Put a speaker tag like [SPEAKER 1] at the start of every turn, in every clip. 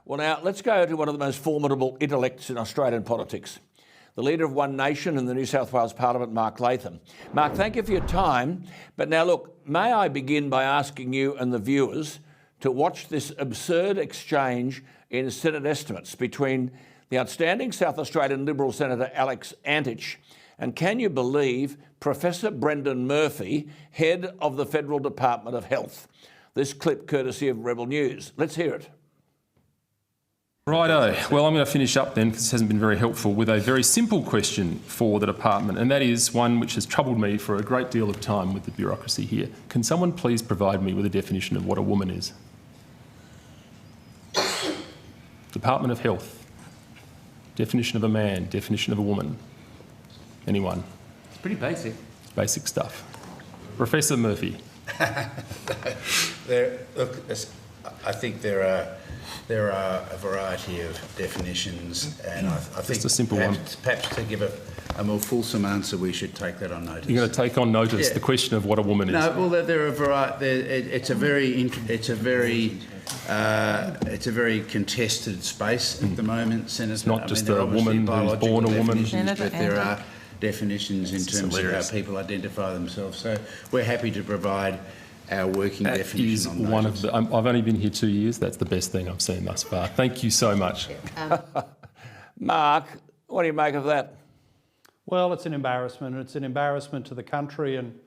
[SPEAKER 1] Well, now, let's go to one of the most formidable intellects in Australian politics, the Leader of One Nation in the New South Wales Parliament, Mark Latham. Mark, thank you for your time. But now, look, may I begin by asking you and the viewers to watch this absurd exchange in Senate estimates between the outstanding South Australian Liberal Senator Alex Antich and, can you believe, Professor Brendan Murphy, head of the Federal Department of Health. This clip courtesy of Rebel News. Let's hear it.
[SPEAKER 2] Righto. Well, I'm going to finish up then, because this hasn't been very helpful, with a very simple question for the department, and that is one which has troubled me for a great deal of time with the bureaucracy here. Can someone please provide me with a definition of what a woman is? Department of Health. Definition of a man, definition of a woman. Anyone?
[SPEAKER 3] It's pretty basic.
[SPEAKER 2] Basic stuff. Professor Murphy.
[SPEAKER 4] I think there are a variety of definitions, and I think
[SPEAKER 2] just a simple one.
[SPEAKER 4] Perhaps to give a more fulsome answer, we should take that on notice.
[SPEAKER 2] You're going to take on notice the question of what a woman is.
[SPEAKER 4] No, well, there are a variety. It's a very contested space at the moment, Senator.
[SPEAKER 2] It's not just a woman who's born a woman.
[SPEAKER 4] But there are definitions in terms of how people identify themselves. So we're happy to provide our working definition on
[SPEAKER 2] one of the. I've only been here 2 years. That's the best thing I've seen thus far. Thank you so much.
[SPEAKER 1] Mark, what do you make of that?
[SPEAKER 5] Well, it's an embarrassment. It's an embarrassment to the country, and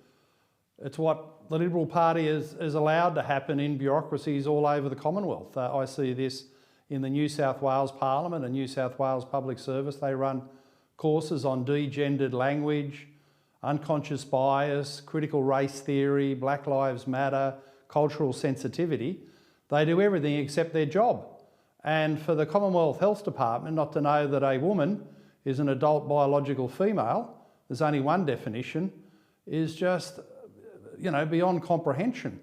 [SPEAKER 5] it's what the Liberal Party is allowed to happen in bureaucracies all over the Commonwealth. I see this in the New South Wales Parliament and New South Wales Public Service. They run courses on degendered language, unconscious bias, critical race theory, Black Lives Matter, cultural sensitivity. They do everything except their job. And for the Commonwealth Health Department not to know that a woman is an adult biological female, there's only one definition, is just, beyond comprehension.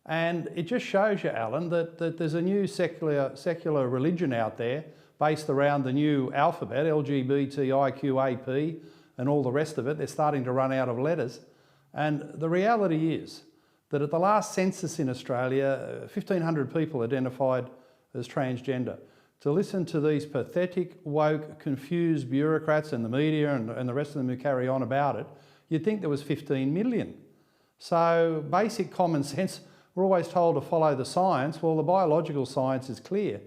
[SPEAKER 5] And it just shows you, Alan, that there's a new secular religion out there based around the new alphabet, LGBTIQAP, and all the rest of it. They're starting to run out of letters. And the reality is that at the last census in Australia, 1,500 people identified as transgender. To listen to these pathetic, woke, confused bureaucrats and the media and the rest of them who carry on about it, you'd think there was 15 million. So basic common sense, we're always told to follow the science. Well, the biological science is clear.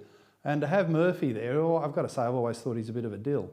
[SPEAKER 5] And to have Murphy there, I've got to say, I've always thought he's a bit of a dill.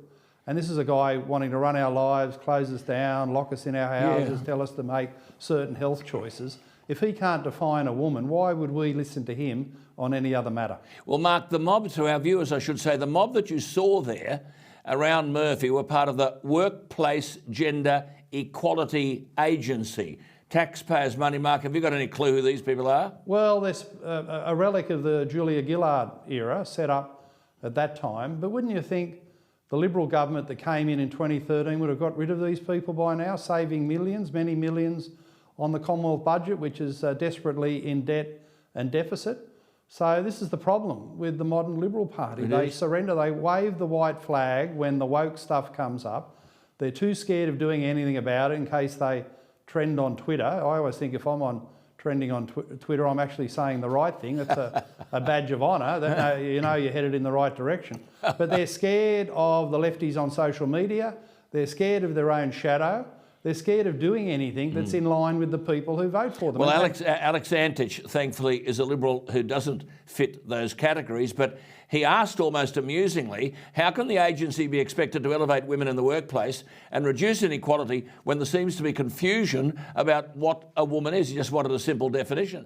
[SPEAKER 5] And this is a guy wanting to run our lives, close us down, lock us in our houses, tell us to make certain health choices. If he can't define a woman, why would we listen to him on any other matter?
[SPEAKER 1] Well, Mark, the mob, to our viewers, I should say, the mob that you saw there around Murphy were part of the Workplace Gender Equality Agency. Taxpayers' money. Mark, have you got any clue who these people are?
[SPEAKER 5] Well, there's a relic of the Julia Gillard era set up at that time, but wouldn't you think the Liberal government that came in 2013 would have got rid of these people by now, saving millions, many millions on the Commonwealth budget, which is desperately in debt and deficit? So this is the problem with the modern Liberal Party. They surrender, they wave the white flag when the woke stuff comes up. They're too scared of doing anything about it in case they trend on Twitter. I always think if I'm trending on Twitter, I'm actually saying the right thing. It's a badge of honour. That you know you're headed in the right direction. But they're scared of the lefties on social media. They're scared of their own shadow. They're scared of doing anything that's in line with the people who vote for them.
[SPEAKER 1] Well, Alex Antich, thankfully, is a Liberal who doesn't fit those categories, but he asked almost amusingly, how can the agency be expected to elevate women in the workplace and reduce inequality when there seems to be confusion about what a woman is? He just wanted a simple definition.